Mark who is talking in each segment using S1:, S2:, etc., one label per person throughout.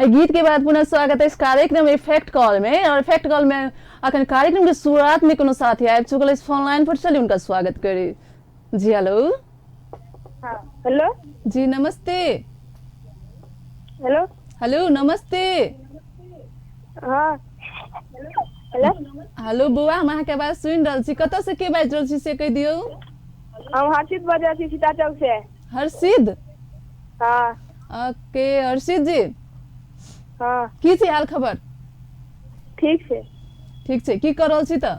S1: गीत के बाद पुनः स्वागत है इस कार्यक्रम इफेक्ट कॉल में। और इफेक्ट कॉल में अखन कार्यक्रम के शुरुआत में कोनो साथी आबि चुकल इस फोन लाइन पर, चलिए उनका स्वागत करी। जी हेलो।
S2: हाँ हेलो।
S1: जी नमस्ते।
S2: हेलो।
S1: हेलो नमस्ते।
S2: हाँ हेलो।
S1: हेलो बौआ, हम अहाँके आवाज सुनि रहल छी। कतऽ से के बाजि रहल छी से कहि दियौ।
S2: हम हर्षित बाजि रहल छी सीता चौक से।
S1: हर्षित।
S2: हाँ।
S1: ओके हर्षित जी।
S2: हाँ
S1: की छै हाल खबर?
S2: ठीक छै।
S1: ठीक छै। की कर रहल छी तऽ?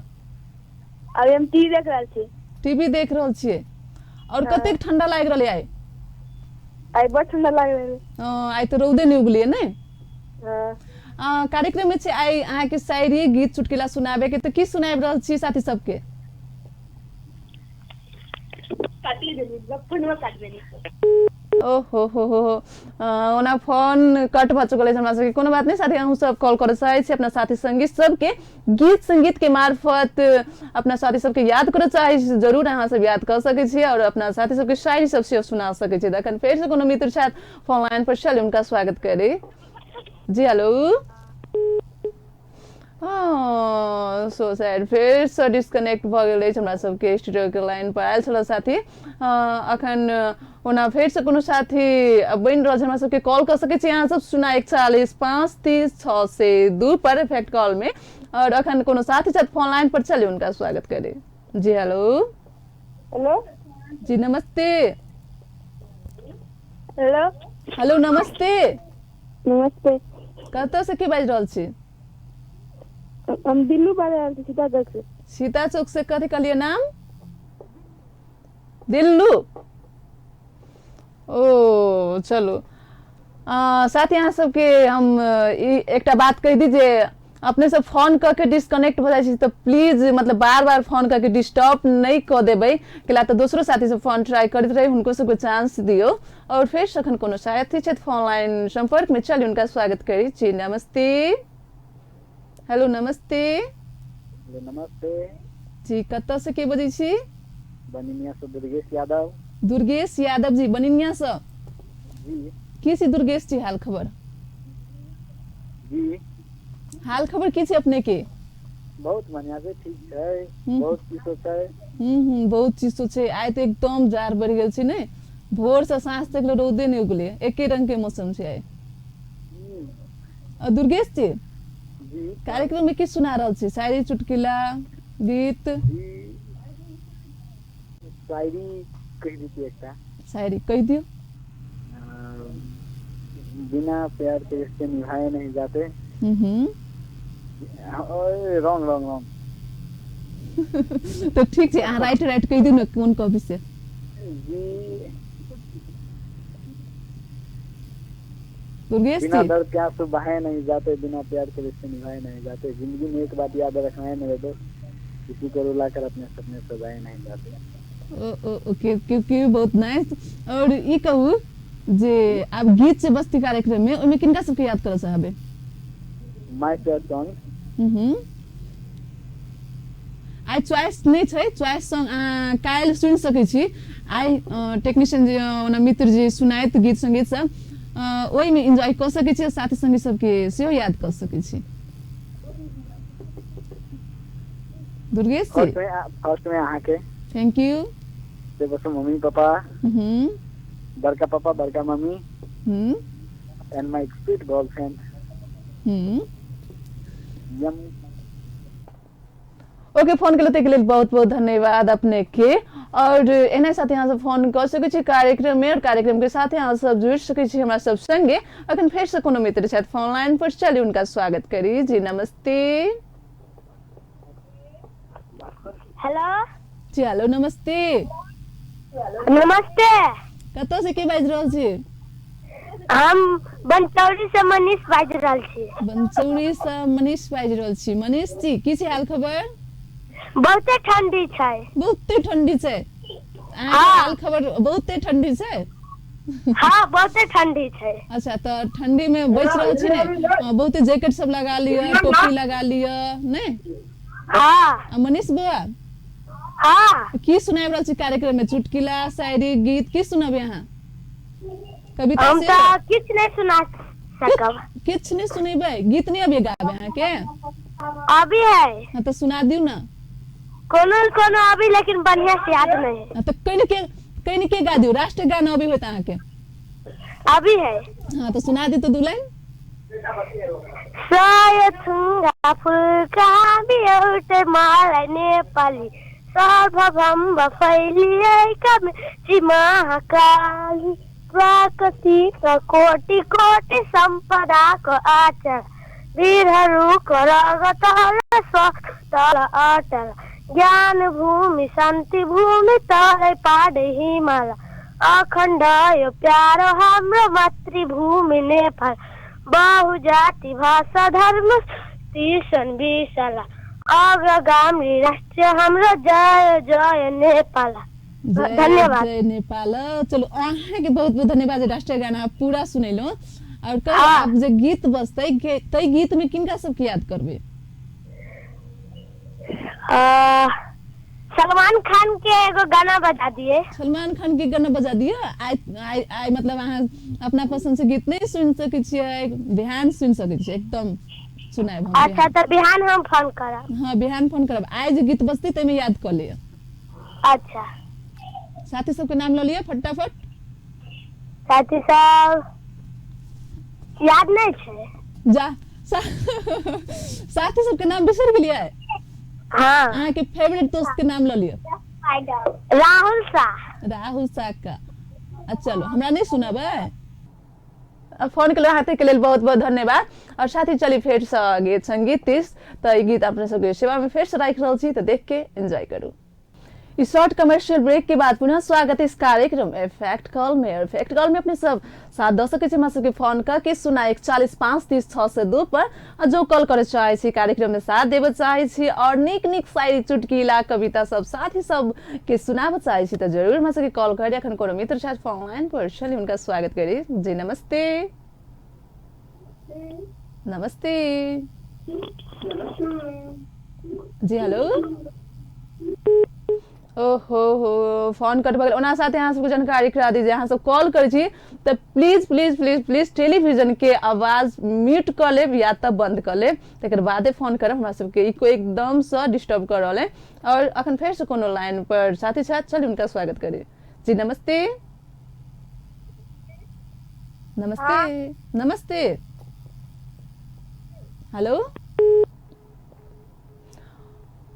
S2: अभी हम टीवी देख रहल छी।
S1: टीवी देख रहल छियै। और
S2: हाँ।
S1: कतेक ठंडा लागि रहलै आइ?
S2: आइ बड़ ठंडा लागि रहल है।
S1: आइ तऽ रौदे नहि उगलियै ने।
S2: हाँ।
S1: कार्यक्रम में छै आइ अहाँके शायरी गीत चुटकुला सुनाबे के, तऽ की सुनाबि रहल छी साथी सबके? ओहो हो ओना फोन कट भ चुकल है हमरा सबके। कोनो बात नहीं साथी, अहूँ सब कॉल करऽ चाहै छी अपना साथी संगी सबके गीत संगीत के मार्फत अपना साथी सबके याद करऽ चाहै छी, जरूर अहाँ सब याद कर सकै छी और अपना साथी सबके शायरी सब से सुना सकै छी। तखन फेर से कोनो मित्र छथि फोन लाइन पर, चलिए उनका स्वागत करी। जी हेलो। सो सैड, फेर से डिस्कनेक्ट भ गेल अछि हमरा सबके स्टूडियो के लाइन पर आयल छल साथी। अखन ओना फेर से कोनो साथी बनि रहल छै हमरा सबके, कॉल कर सकै छी अहाँ सब 041 5 30 6 से 2 पर इफेक्ट कॉल में। और अखन कोनो साथी छथि फोन लाइन पर, चलिए उनका स्वागत करें। जी हेलो।
S2: हेलो।
S1: जी नमस्ते।
S2: हेलो।
S1: हेलो नमस्ते।
S2: नमस्ते।
S1: कतऽ से के बाजि रहल छी?
S2: हम दिल्लू बाजि रहल छी सीता चौक से।
S1: सीता चौक से कथी कहलिए नाम? दिल्लू। ओ चलो साथी अहाँ सबके हम एकटा बात कहि दी जे अपने सब फोन करके डिस्कनेक्ट भ जाइ छी तऽ प्लीज मतलब बार बार फोन करके डिस्टर्ब नहीं कऽ देबै, कैला तऽ दोसरो साथी सब फोन ट्राई करैत रहे, हुनको सबके चांस दियो। और फिर सखन कोनो साथी छथि फोन लाइन संपर्क में, चलिए उनका स्वागत करी। जी नमस्ते। हेलो नमस्ते।
S3: नमस्ते
S1: जी कतऽ से के बजै छी?
S3: बनिनिया से दुर्गेश यादव।
S1: दुर्गेश यादव जी बनिनिया से।
S3: जी।
S1: की छी दुर्गेश जी हाल खबर?
S3: जी
S1: हाल खबर की छै अपने के?
S3: बहुत बढ़िया से ठीक छै। बहुत चीज छै।
S1: बहुत चीज तो छै। आइ तो एकदम जार बढ़ गेल छै ने, भोर से साँझ तक रौदे नहीं उगले, एके रंग के मौसम छै आइ। दुर्गेश जी कार्यक्रम में की सुना रहल छी? शायरी चुटकुला गीत?
S3: शायरी कह दीजिए एकटा।
S1: शायरी कह दियो।
S3: बिना प्यार के रिश्ते निभाए नहीं जाते। Wrong wrong wrong.
S1: तो ठीक है, राइट कह दियो ना कौन कवि से।
S3: जी
S1: दुर्गेश
S3: बिना
S1: जी
S3: दर्द के आंसू बहाए नहीं जाते, बिना प्यार के रिश्ते निभाए नहीं जाते। जिंदगी में एक बात याद रखना है मेरे दोस्त, किसी को रुला कर अपने सपने सजाए नहीं जाते।
S1: ओके क्योंकि बहुत नाइस। और ई कहू जे आप गीत से बस्ती कार्यक्रम में ओमे किनका सबके याद करऽ चाहबे?
S3: My favourite song.
S1: I choice नहीं छै, चॉइस सॉन्ग काल्हि सुनि सकै छी। आई टेक्नीशियन जी ओना मित्र जी सुनाइत गीत संगीत सब ओहि में एंजॉय कर सकै छी, साथी संगी सबके सेहो याद कर सकै छी। दुर्गेश जी
S3: फर्स्ट में अहाँ के
S1: थैंक यू।
S3: से बस मम्मी पापा, बड़का पापा बड़का mummy and my sweet girlfriend.
S1: Okay phone के लिए बहुत बहुत धन्यवाद अपने के। और एना साथ यहाँ से फोन कर सकै छी कार्यक्रम में, और कार्यक्रम के साथ यहाँ सब जुड़ सकै छी हमरा सब संगे। अखन फेर से कोनो मित्र छथि फोन लाइन पर, चलिए उनका स्वागत करी। जी नमस्ते।
S2: हेलो।
S1: जी हेलो नमस्ते।
S2: नमस्ते।
S1: कतऽ से के बाजि रहल छी?
S2: हम बनचौरी से मनीष बाजि रहल छी।
S1: बनचौरी से मनीष बाजि रहल छी। मनीष जी की छै हाल खबर?
S2: बहुते ठंडी छै।
S1: बहुते ठंडी छै? हाल खबर बहुते ठंडी छै?
S2: हाँ बहुते ठंडी छै।
S1: अच्छा तो ठंडी में बच रहल छी ने, बहुते जैकेट सब लगा लिया, टोपी लगा लिया ने?
S2: हाँ।
S1: मनीष बुआ
S2: हाँ।
S1: की सुनाबि रहल छी कार्यक्रम में? चुटकुला शायरी गीत की सुनाबे अहाँ? कविता
S2: हम
S1: से?
S2: तो किछ नहीं सुना सकब।
S1: किछ नहीं सुनेबे, गीत नहीं अभी गाबे अहाँ के?
S2: अभी है
S1: हाँ तो सुना दियो ना।
S2: कोनो कोनो अभी, लेकिन बढ़िया से याद नहीं है।
S1: हाँ तो कहीं के गा दियो, राष्ट्रीय गाना अभी होता अहाँ के।
S2: अभी है
S1: हाँ तो सुना दी तो 2 लाइन।
S2: सयथुङ्गा फुलका एउटै मलाई नेपाली सर्वभम्ब फैलिएका मेची महाकाली प्राकृतिक कोटि कोटि सम्पदाको आचर वीरहरूको रगत तल अटल ज्ञान भूमि शान्ति भूमि तलै पाडे हिमाल अखण्ड यो प्यारो हाम्रो मातृभूमि नेपाल बहुजाति भाषा धर्म तीर्षण विशाला अग्रगामी राष्ट्र हाम्रो जय जय नेपाल। धन्यवाद।
S1: जय नेपाल। चलो अहाँ के बहुत बहुत धन्यवाद। राष्ट्रीय गाना आप पूरा सुनेलो और कल आप जे गीत बजतै तै गीत में किनका सबके याद करबे?
S2: सलमान खान के एगो गाना बजा दिए।
S1: सलमान खान के गाना बजा दिए। आई मतलब अहाँ अपना पसंद से गीत नहीं सुन सकै छियै, बिहान सुन सकै छियै, एकदम सुनाए हम।
S2: अच्छा तो बिहान हम फोन करब।
S1: हाँ बिहान फोन करब। आई जे गीत बजतै तै में याद कर लिया।
S2: अच्छा
S1: साथी सबके नाम ल लिया फटाफट।
S2: साथी सब याद नहीं छे
S1: जा साथी सबके नाम बिसर गेलियै?
S2: हाँ
S1: अहाँ के फेवरेट दोस्त के नाम ल लिया।
S2: राहुल शाह।
S1: राहुल शाह का। अच्छा चलो हमरा नहीं सुनाबे। फोन के हाथे के लिए बहुत बहुत धन्यवाद। और साथी चली फेर से गीत संगीत तीस तो ये गीत अपने सबके सेवा में फेर से राख रहल छी तो देख के एंजॉय करू। इस शॉर्ट कमर्शियल ब्रेक के बाद पुनः स्वागत है इस कार्यक्रम इफेक्ट कॉल में। इफेक्ट कॉल में अपने सब साथ दस के फोन करके सुना 415336 पर और जो कॉल करे चाहे छी कार्यक्रम में साथ देव चाहे छी और निक निक शायरी चुटकीला कविता सब साथ ही सब के सुनाब चाहे छी तो जरूर हमरा सबके कॉल करी। अखन कोनो मित्र साथ फोन लाइन पर चलिए उनका स्वागत करी। जी नमस्ते। नमस्ते जी हेलो। ओहो हो फोन कट भगल। ओना साथ यहाँ सबको जानकारी करा दीजिए अहाँ सब कॉल करे छी तो please please please please television के आवाज म्यूट कर लेब या तब बंद कर लेब तकर बादे फोन करब। हमरा सबके इको एकदम से डिस्टर्ब कर रहल है। और अखन फेर से कोनो लाइन पर साथी साथ चलिए उनका स्वागत करी। जी नमस्ते। नमस्ते नमस्ते हेलो।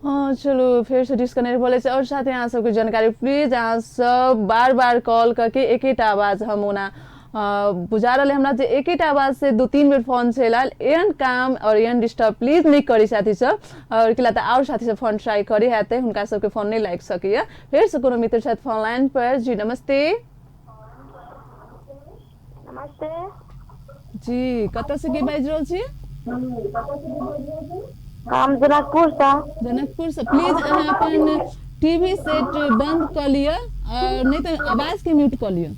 S1: हाँ चलो फिर से डिस्कनेक्ट बोले से। और साथ यहाँ सबके जानकारी प्लीज यहाँ सब बार बार कॉल करके एक ही आवाज हम होना बुझा रहे हमरा जे एक ही आवाज से 2-3 बेर फोन छेला एहन काम और एहन डिस्टर्ब प्लीज नहीं करी साथी सब। और किला त और साथी सब फोन ट्राई करी हेते हुनका सबके फोन नहीं लाग सकिए। फिर से कोनो मित्र साथ फोन लाइन पर। जी नमस्ते।
S2: नमस्ते
S1: जी कत से के बाज रहल छी?
S2: हम जनकपुर से।
S1: जनकपुर से। प्लीज अहाँ अपन टीवी सेट बंद कर लिया और नहीं तो आवाज के म्यूट कर लिया।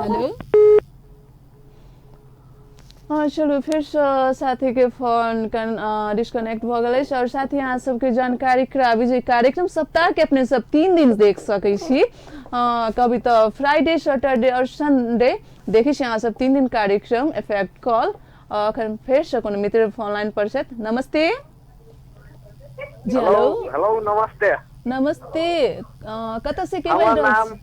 S1: हेलो। हाँ चलो फिर साथी के फोन डिस्कनेक्ट भ गए। और साथी यहाँ सबके जानकारी कराबी जे कार्यक्रम सप्ताह के अपने सब 3 दिन देख सकै छी। कभी तो फ्राइडे सैटरडे और संडे देखी यहाँ सब 3 दिन कार्यक्रम इफेक्ट कॉल। अखन फेर से कोनो मित्र फोन लाइन पर छथि। नमस्ते जी हेलो।
S4: हेलो नमस्ते।
S1: नमस्ते कत से के बाज रहल छी?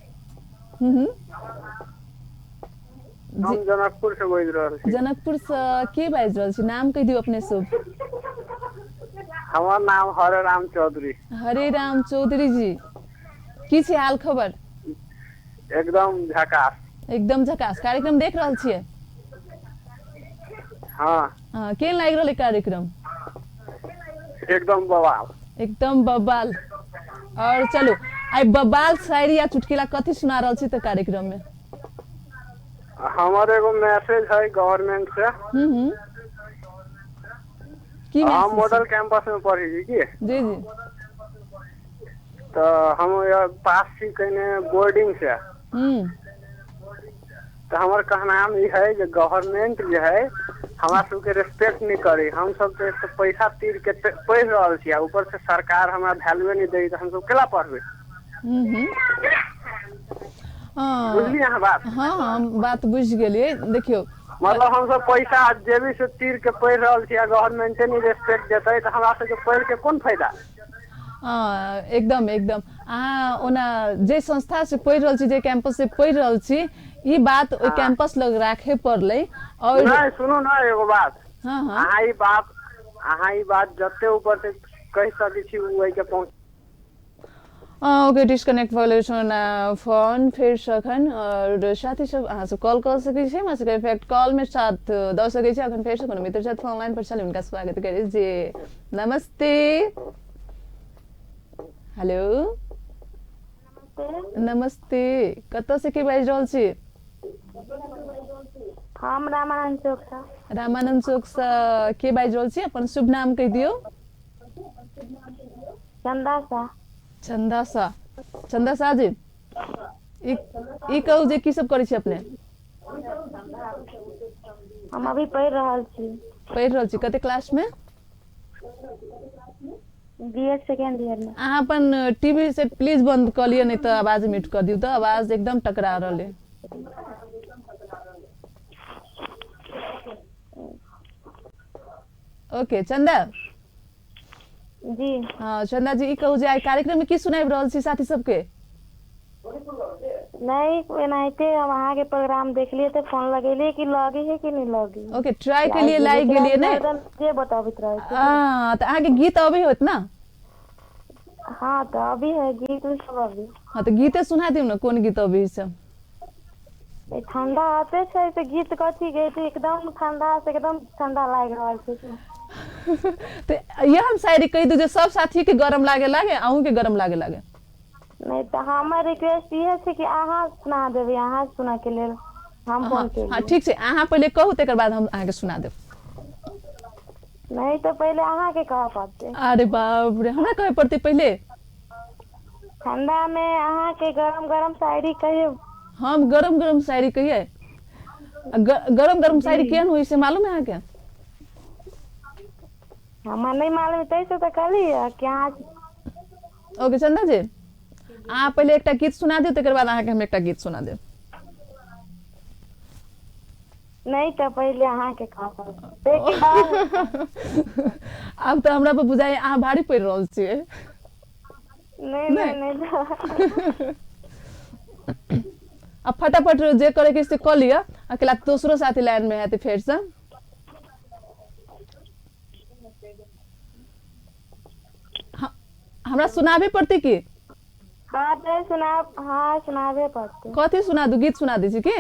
S4: हम जनकपुर से बाज रहल छी।
S1: जनकपुर से के बाज रहल छी? नाम कह दियो अपने सब।
S4: हमर नाम हरे राम चौधरी।
S1: हरे राम चौधरी जी की छै हाल खबर?
S4: एकदम झकास।
S1: एकदम झकास। कार्यक्रम देख रहल छियै?
S4: हाँ
S1: केहन लागि रहल कार्यक्रम?
S4: एकदम बवाल।
S1: एकदम बवाल। और चलो आई बवाल शायरी या चुटकुला कथी सुना रहल छी त कार्यक्रम में?
S4: हमार एगो मैसेज है गवर्नमेंट से।
S1: की मैसेज?
S4: हम मॉडल कैंपस में पढ़ी छी की?
S1: जी जी।
S4: तो हम पास छी कने बोर्डिंग से। तो हमार कहना ये है कि गवर्नमेंट जो है हमरा सबके रेस्पेक्ट नहीं करी। हम सब तो पैसा तीर के पढ़ रहल छी ऊपर से सरकार हमरा वैल्यू नहीं दे तो हम सब केला पढ़बे?
S1: हाँ
S4: बुझली अहाँ बात।
S1: हाँ हम बात बुझ गेलिए। देखियो
S4: मतलब हम सब पैसा जेबी से तीर के पढ़ रहल छी, गवर्नमेंटे नहीं रेस्पेक्ट देते तो हमरा सबके पढ़ के कोन फायदा।
S1: एकदम एकदम अहाँ ओना जे संस्था से पढ़ि रहल छी, जे कैंपस से पढ़ि रहल छी, ई बात ओइ कैंपस लग राखे पड़लै। और
S4: नहीं सुनू ना एगो बात,
S1: हाँ हाँ
S4: अहाँ ई बात जते ऊपर से कह सकै छी ओइ के पहुंच।
S1: ओके डिस्कनेक्ट भऽ गेलै फोन फेर सखन। और साथी सब अहाँ से कॉल कर सकै छी, हमरा सबके इफेक्ट कॉल में साथ दऽ सकै छी। अखन फेर से कोनो मित्र साथ फोन लाइन पर छलै, हुनका स्वागत करै जी। नमस्ते। हेलो नमस्ते, कतऽ से के बाजि रहल छी?
S2: हम रामानंद चौक से।
S1: रामानंद चौक से के बाजि रहल छी? अपन शुभ नाम कहि दियौ।
S2: चंदा सा।
S1: चंदा सा। चंदा सा जी, ई कहू जे की सब करै छी अपने?
S2: हम अभी पढ़ रहल छी।
S1: पढ़ि रहल छी, कते क्लास में?
S2: बीएड सेकेंड ईयर में।
S1: अहाँ अपन टीवी से प्लीज बंद कर लियो, नहीं तो आवाज म्यूट कर दियो, तो आवाज एकदम टकरा रहा है। ओके चंदा
S2: जी
S1: हाँ चंदा जी, ई कहू जे आइ कार्यक्रम में की सुनाबि रहल छी साथी सबके?
S2: नहीं एनाहिते हम अहाँ के प्रोग्राम देख लिए तो फोन लगेलिए कि लगी है कि नहीं लगी।
S1: ओके ट्राई के लिए लाइक गेलिए ने?
S2: जे बताबित रहे थे।
S1: हाँ तो अहाँ के गीत अभी होत ना?
S2: हाँ तो अभी है गीत में सब अभी।
S1: हाँ तो गीते सुना दियो ना, कोन गीत अभी सब?
S2: ठंडा आते छे तो गीत कथी गई एकदम ठंडा से एकदम ठंडा लाग रहल छे।
S1: तो ये हम शायरी कह दू जे सब साथी के गरम लागे अहूँ के गरम लागे।
S2: नहीं तो हमार रिक्वेस्ट ये है कि अहाँ सुना देबे, अहाँ सुना के लेल हम फोन के।
S1: हाँ ठीक है, अहाँ पहले कहू तकर बाद हम अहाँ के सुना देब।
S2: नहीं तो पहले अहाँ के कह पाते।
S1: अरे बाप रे, हमरा कहे पड़ते पहले?
S2: ठंडा में अहाँ के गरम गरम शायरी कहियो।
S1: हम गरम गरम शायरी कहिए? गरम गरम शायरी केहन हुई से मालूम है अहाँ के?
S2: हमार नहीं मालूम तैसे तो कली कि अहाँ।
S1: ओके चंदा जी, अहाँ पहले एकटा गीत सुना दियो, तकर बाद अहाँ के हम एकटा गीत सुना देब।
S2: नहीं तो पहले अहाँ के कह पाते।
S1: अब तो हमरा पर बुझाइ अहाँ भारी पड़ रहल छियै।
S2: नहीं नहीं नहीं
S1: अब फटाफट जे करे के से कर लिया, अकेला दूसरो साथी लाइन में है तो फिर से हमरा सुनाबे पड़ती की?
S2: हाँ तो सुनाबे पड़ते।
S1: कथी सुना दू? गीत सुना दी छी की?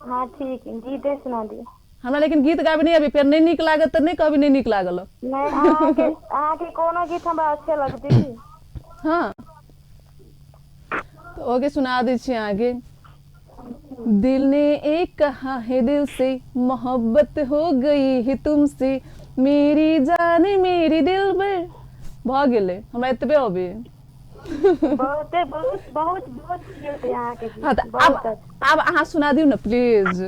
S2: हाँ ठीक है, गीते सुना दिए।
S1: हमरा लेकिन गीत गाबे नहीं अभी, फिर नहीं निक लागत तो नहीं कहबी नहीं निक लागल।
S2: नहीं अहाँ के कोनो गीत हमरा अच्छे लगती थी।
S1: हाँ तो ओके सुना दी छी आगे। दिल ने एक कहा है, दिल से मोहब्बत हो गई है तुमसे, मेरी जान मेरी दिल पर भ गेले हमरा एतबे अभी।
S2: बहुत बहुत बहुत बहुत यहाँ के
S1: हाँ तो अब अहाँ सुना दियो ना प्लीज।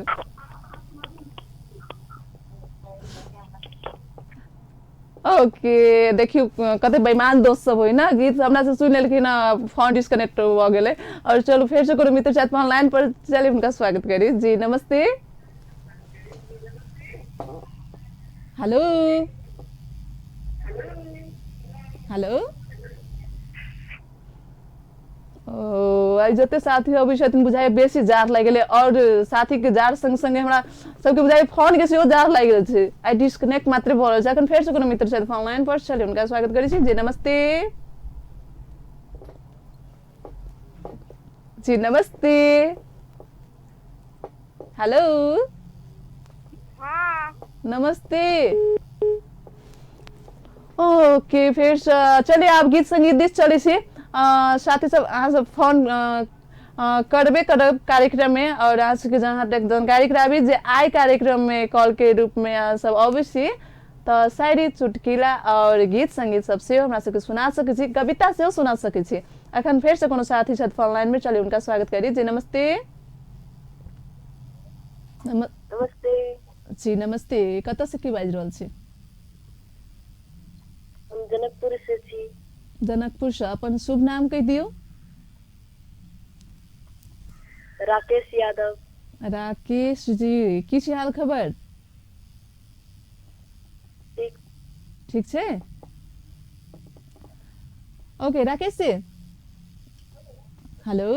S1: ओके देखियो कते बेईमान दोस्त सब होई ना, गीत हमरा से सुन लेलखिन, फोन डिस्कनेक्ट भ गेले। और चलो फिर से कोनो मित्र साथ ऑनलाइन पर चलिए उनका स्वागत करी जी। नमस्ते। हेलो हेलो जते साथी अभी छथिन बुझाइ बेसी जार लागि गेलै, और साथी के जार संग संगे हमरा सबके बुझाइ फोन के सेहो जार लागि गेल छै। आई डिस्कनेक्ट मात्र भऽ रहल छै। अखन फेर से कोनो मित्र छथि फोन लाइन पर, चलिए उनका स्वागत करै छी जी। नमस्ते जी। नमस्ते। हेलो
S2: हाँ
S1: नमस्ते। ओके फिर चलिए आप गीत संगीत दिस चले छी। साथी सब अहाँ सब फोन करबे करब कार्यक्रम में, और अहाँ सबके जहाँ तक जानकारी कराबी जे आइ कार्यक्रम में कॉल के रूप में अहाँ सब अबै छी तो शायरी चुटकिला और गीत संगीत सब सेहो हमरा सबके सुना सकै छी, कविता सेहो सुना सकै छी। अखन फेर से कोनो साथी छथि फोन लाइन में, चलिए उनका स्वागत करी जी। नमस्ते।
S2: नमस्ते
S1: जी नमस्ते, कतऽ से की बाजि रहल छी?
S2: हम जनकपुर से छी।
S1: जनकपुर से अपन शुभ नाम कहि दियौ।
S2: राकेश यादव।
S1: राकेश जी की छै हाल खबर?
S2: ठीक।
S1: ठीक छै। Okay Rakesh ji. Hello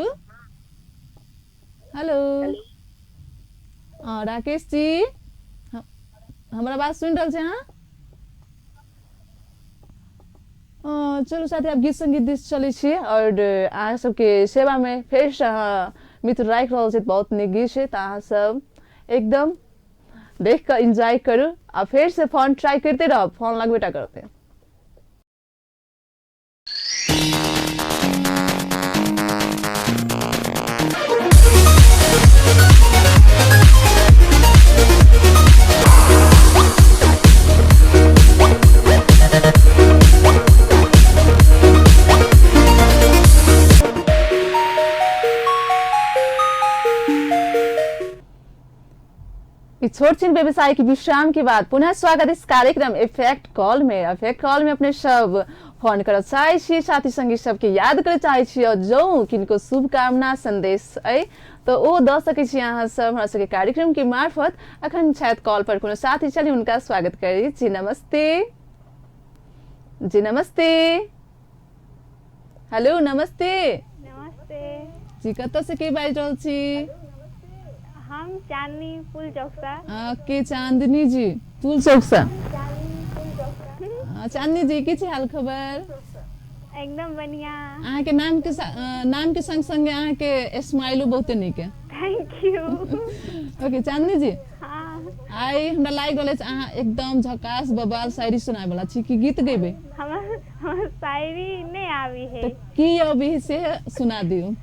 S1: hello. Rakesh ji हमरा बात सुनि रहल छै अहाँ? चलू साथी आब गीत संगीत दिस चलै छी और अहाँ सबके सेवा में फेर से अहाँ मित्र राखि रहल छी। बहुत नीक गीत छै तऽ अहाँ सब एकदम देख कऽ एंजॉय करू आ फेर से फोन ट्राई करते रहब, फोन लगबेटा करते। छोट छीन व्यवसाय की विश्राम के बाद पुनः स्वागत इस कार्यक्रम इफेक्ट कॉल में। इफेक्ट कॉल में अपने सब फोन करऽ चाहे छी, साथी संगी सबके याद करऽ चाहे छी और जो किनको शुभकामना संदेश है तो ओ द सकै छी अहाँ सब हमरा सबके कार्यक्रम के मार्फत। अखन शायद कॉल पर कोनो साथी चली, उनका स्वागत करी। जी नमस्ते। जी नमस्ते। हेलो नमस्ते।
S2: नमस्ते
S1: जी कतऽ से के बाजि रहल छी?
S2: हम चांदनी फूल चौक से।
S1: के चांदनी जी फूल चौक से। चांदनी जी की छै हाल खबर?
S2: एकदम बढ़िया।
S1: अहाँ के नाम के संग संगे अहाँ के स्माइलो बहुते नीक है।
S2: Thank you.
S1: ओके चांदनी जी
S2: हाँ
S1: आइ हमरा लागि रहल अछि अहाँ एकदम झकास बवाल शायरी सुनाए वाला छी कि गीत गेबै?
S2: हमर शायरी नहीं आवी है।
S1: तो की अभी से सुना दियो।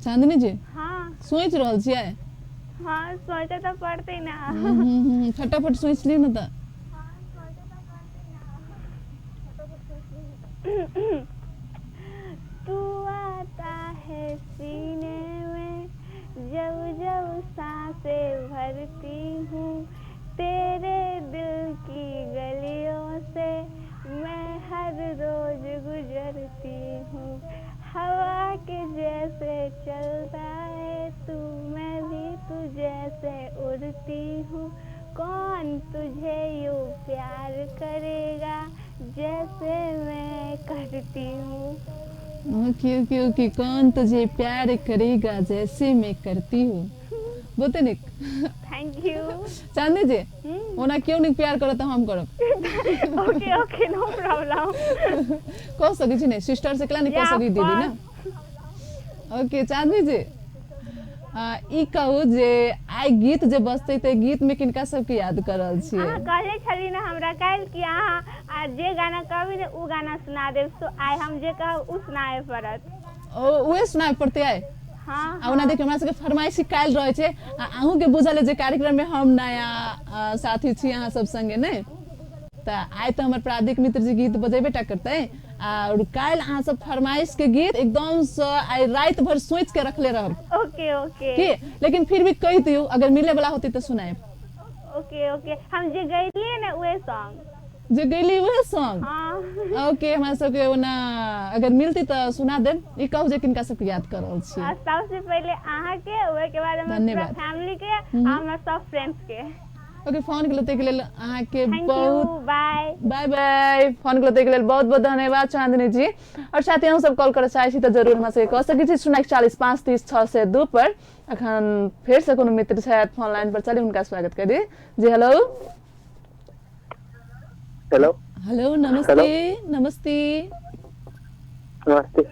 S1: चांदनी जी
S2: हाँ
S1: सोच रहल छियै?
S2: हाँ सोचे तो पड़ते ना।
S1: फटाफट सोच ली ना तो।
S2: तू आता है सीने में जब जब सांसें भरती हूँ, तेरे दिल की गलियों से मैं हर रोज गुजरती हूँ। हवा के जैसे चलता है तू, मैं भी तू जैसे उड़ती हूँ। कौन तुझे यूँ प्यार करेगा जैसे मैं करती हूँ।
S1: क्योंकि कौन तुझे प्यार करेगा जैसे मैं करती हूँ। बहुते नीक।
S2: Thank you.
S1: चांदनी जी ओना क्यों नहीं प्यार करत हम करब।
S2: Okay okay no problem.
S1: कह सकै छी ने सिस्टर से केला नहीं कह सकै दीदी ना। ओके चांदनी जी ई कहू जे आइ गीत जे बजते ते गीत में किनका सबके याद कर रहल छियै?
S2: अहाँ कहले छली ना हमरा काल कि अहाँ जे गाना कहबी ने उ गाना सुना देब, तो आइ हम जे कहब उ सुनाए पड़त।
S1: ओ उहे सुनाए पड़ते आइ?
S2: हाँ
S1: आ ओना देखियो हमरा सबके फरमाइशी काल रहे छै आ अहूँ के बुझल है जे कार्यक्रम में हम नया साथी छी अहाँ सब संगे ने तो आइ तो हमर प्रादिक मित्र जी गीत बजेबेटा करते और काल अहाँ सब फरमाइश के गीत एकदम से आइ रात भर सोच के रखले रहब।
S2: ओके ओके
S1: की लेकिन फिर भी कह दियो अगर मिले वाला होती तो सुनाए।
S2: ओके ओके हम जे गइलिए ना उहे सॉन्ग
S1: जे गइली उहे सॉन्ग।
S2: हाँ
S1: ओके हमरा सबके ओना अगर मिलती तो सुना देब। ई कहू जे किनका सबके याद कर रहल छी?
S2: सबसे पहले अहाँ के ओहे के बाद हमर पूरा
S1: धन्यवाद।
S2: फैमिली के आ हमर सब फ्रेंड्स के।
S1: ओके फोन के लेते के लेल अहाँ के
S2: थैंक यू
S1: बहुत
S2: बाय।
S1: Bye bye. फोन के लेल बहुत बहुत धन्यवाद चांदनी जी। और साथी अहूँ सब कॉल करऽ चाहे छी तो जरूर हमरा से कह सकै छी 04140530602 पर। अखन फेर से कोनो मित्र छथि फोन लाइन पर, चली उनका स्वागत करी। जी हेलो
S3: हेलो
S1: हेलो नमस्ते। नमस्ते
S3: नमस्ते।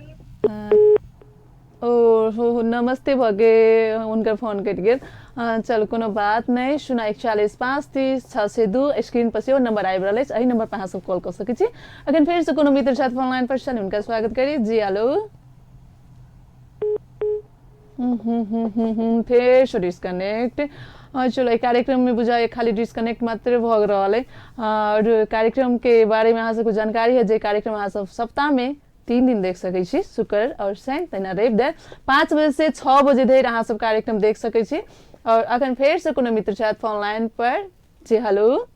S1: ओ नमस्ते भगे उनकर फोन कट गेल। चल कोनो बात नहीं। 04140530602 स्क्रीन पर से वो नंबर आबि रहल अछि, एही नंबर पर अहाँ सब कॉल कर सकै छी। अखन फेर से कोनो मित्र छथि फोन लाइन पर, चली उनका स्वागत करी। जी हेलो फिर से डिस्कनेक्ट। चलो कार्यक्रम में बुझाए खाली डिस्कनेक्ट मात्र भ रहल है। और कार्यक्रम के बारे में अहाँ सबको जानकारी है जे कार्यक्रम अहाँ सब सप्ताह में 3 दिन देख सकै छी, शुक्र और शनि तहिना रवि दिन 5 बजे से 6 बजे धरि अहाँ सब कार्यक्रम देख सकै छी। और अखन फेर से कोनो मित्र छथि फोन लाइन पर। जी हेलो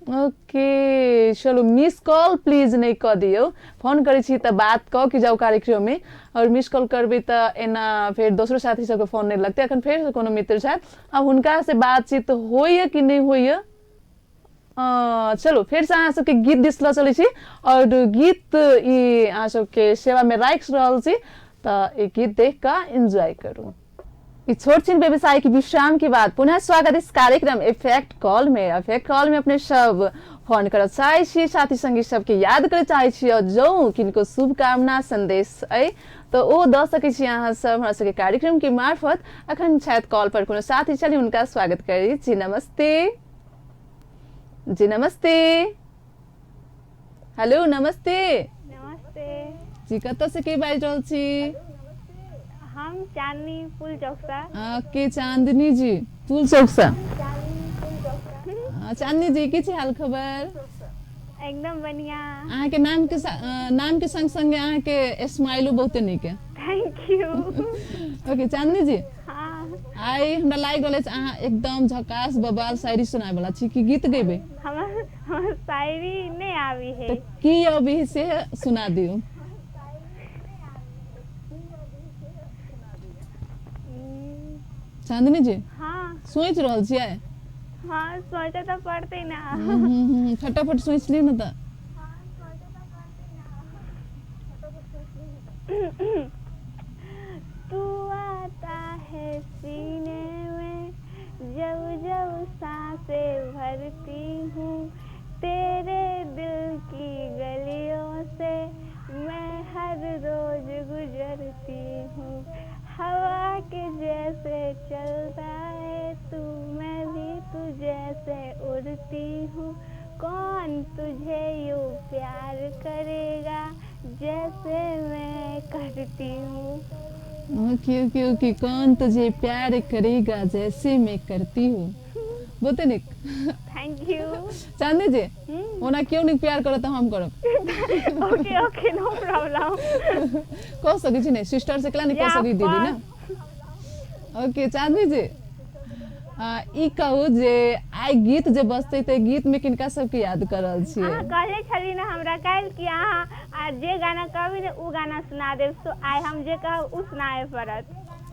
S1: ओके चलो मिस कॉल प्लीज नहीं कह दियो फोन करे छी त बात कह के जाओ कार्यक्रम में और मिस कॉल करबे त एना फिर दोसरो साथी सबके फोन नहीं लगते अखन फिर से कोनो मित्र छथि अब हुनका से बातचीत होइए कि नहीं होइए चलो फिर से अहाँ सबके गीत दिसला चलै छी और गीत ई अहाँ सबके सेवा में राख रहल छी त ई गीत देख के एंजॉय करू। इस छोट छीन व्यवसाय की विश्राम के बाद पुनः स्वागत इस कार्यक्रम इफेक्ट कॉल में। इफेक्ट कॉल में अपने सब फोन कर चाहे छी साथी संगी सबके याद करे चाहे छी और जो किनको शुभकामना संदेश है तो वो द सके छी अहाँ सब हमरा सबके कार्यक्रम के मार्फत। अखन शायद कॉल पर कोनो साथी चली उनका स्वागत करी। जी नमस्ते। जी नमस्ते। हेलो नमस्ते।
S2: नमस्ते।
S1: जी कत से के बाज रहल छी?
S2: हम चांदनी फूल चौक से।
S1: के चांदनी जी फूल चौक से। चांदनी जी की हाल खबर?
S2: एकदम बढ़िया।
S1: अहाँ के नाम के संग संग अहाँ के स्माइलो बहुते नीक है।
S2: Thank you.
S1: ओके चांदनी जी
S2: हाँ
S1: आई हमरा लाग रहल अहाँ एकदम झकास बवाल शायरी सुनाए वाला छी कि गीत गेबे?
S2: हमर शायरी नहीं आवी है।
S1: तो की अभी से सुना दियो। चांदनी जी
S2: हाँ
S1: सोच रहल छियै?
S2: हाँ सोचे तो पड़ते ना।
S1: फटाफट सोच ली ना तो।
S2: तू आता है सीने में जब जब सांसें भरती हूँ तेरे दिल की गलियों से मैं हर रोज गुजरती हूँ। हवा के जैसे चलता है तू मैं भी तू जैसे उड़ती हूँ। कौन तुझे यूँ प्यार करेगा जैसे मैं करती हूँ।
S1: ओके कौन तुझे प्यार करेगा जैसे मैं करती हूँ। बोते निक।
S2: Thank you.
S1: चांदनी जी ओना क्यों नहीं प्यार करो तो हम करब।
S2: Okay no problem.
S1: कह सकै छी नहीं सिस्टर से कला नहीं कह सकै दीदी ना। ओके चांदनी जी ई कहू जे आई गीत जे बजते ते गीत में किनका सबके याद कर रहल छियै?
S2: कहले छली ना हमरा काल कि अहाँ जे गाना कहबी ने उ गाना सुना देब तो आई हम जे कहब उ सुनाए पड़त।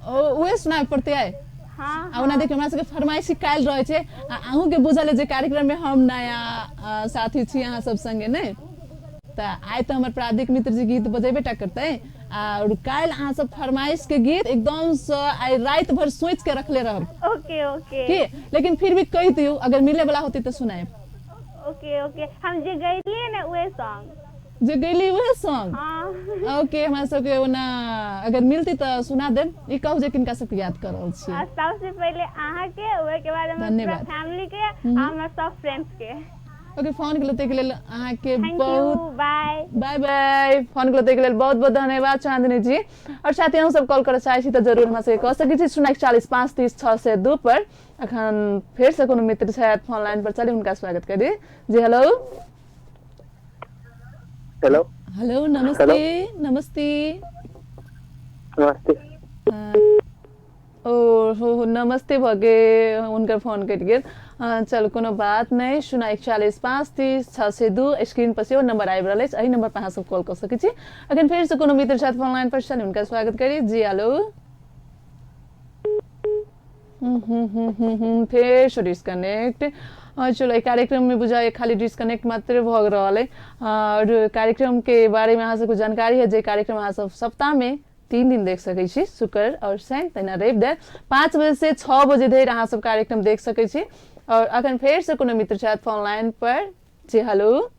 S1: ओए सुनाए पड़ते आई।
S2: हाँ
S1: आ ओना देखियो हमरा सबके फरमाइशी काल रहे छे अहूँ के बुझल है जे कार्यक्रम में हम नया साथी छी अहाँ सब संगे ने त आई तो हमर प्रादिक मित्र जी गीत बजेबे टा करते और काल अहाँ सब फरमाइश के गीत एकदम से आई रात भर सोच के रखले रहब।
S2: ओके ओके
S1: की लेकिन फिर भी कह दियो अगर मिले वाला होती तो सुनाए।
S2: ओके ओके हम जे गइलिए ना उहे सॉन्ग
S1: जे गइली उहे सॉन्ग।
S2: हाँ
S1: ओके हमरा सबके ओना अगर मिलती तो सुना देब। ई कहू जे किनका सबके याद कर रहल छी?
S2: सबसे पहले अहाँ के ओहे के बाद हमर पूरा फैमिली के हमर सब फ्रेंड्स के।
S1: ओके फोन के लेल अहाँ के
S2: थैंक यू
S1: बहुत
S2: बाय
S1: बाय बाय। फोन के लेल बहुत बहुत धन्यवाद चांदनी जी। और साथी अहूँ सब कॉल करे चाहे छी तो जरूर हमरा से कह सकै छी 04140530602 पर। अखन फिर से कोनो मित्र छथि फोन लाइन पर चली उनका स्वागत करी। जी हेलो
S3: हेलो
S1: हेलो नमस्ते। नमस्ते
S3: नमस्ते।
S1: ओ नमस्ते भगे उनकर फोन कट गेल। चलो कोनो बात नहीं 04140530602 स्क्रीन पर से वो नंबर आबि रहल अछि एही नंबर पर अहाँ सब कॉल कर सकै छी। अखन फिर से कोनो मित्र साथ फोन लाइन पर चली उनका स्वागत करी। जी हेलो फिर से डिस्कनेक्ट। चलो कार्यक्रम में बुझाए खाली डिस्कनेक्ट मात्र भ रहल है। और कार्यक्रम के बारे में अहाँ सबको जानकारी है जे कार्यक्रम अहाँ सब सप्ताह में 3 दिन देख सकै छी शुक्र और शनि तहिना रवि दिन 5 बजे से 6 बजे धरि अहाँ सब कार्यक्रम देख सकै छी। और अखन फिर से कोनो मित्र छथि फोन लाइन पर। जी हेलो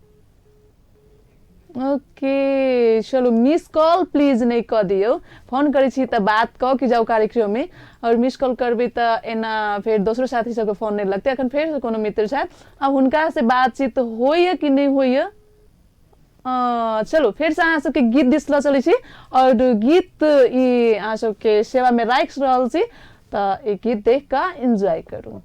S1: ओके चलो मिस कॉल प्लीज नहीं कह दियो फोन करे छी त बात कह के जाओ कार्यक्रम में और मिस कॉल करबे त एना फिर दोसरो साथी सबके फोन नहीं लगते। अखन फिर से कोनो मित्र छथि अब हुनका से बातचीत होइए कि नहीं होइए। चलो फिर से अहाँ सबके गीत दिसला चलै छी और गीत ई अहाँ सबके सेवा में राख रहल छी त ई गीत देख के एंजॉय करू।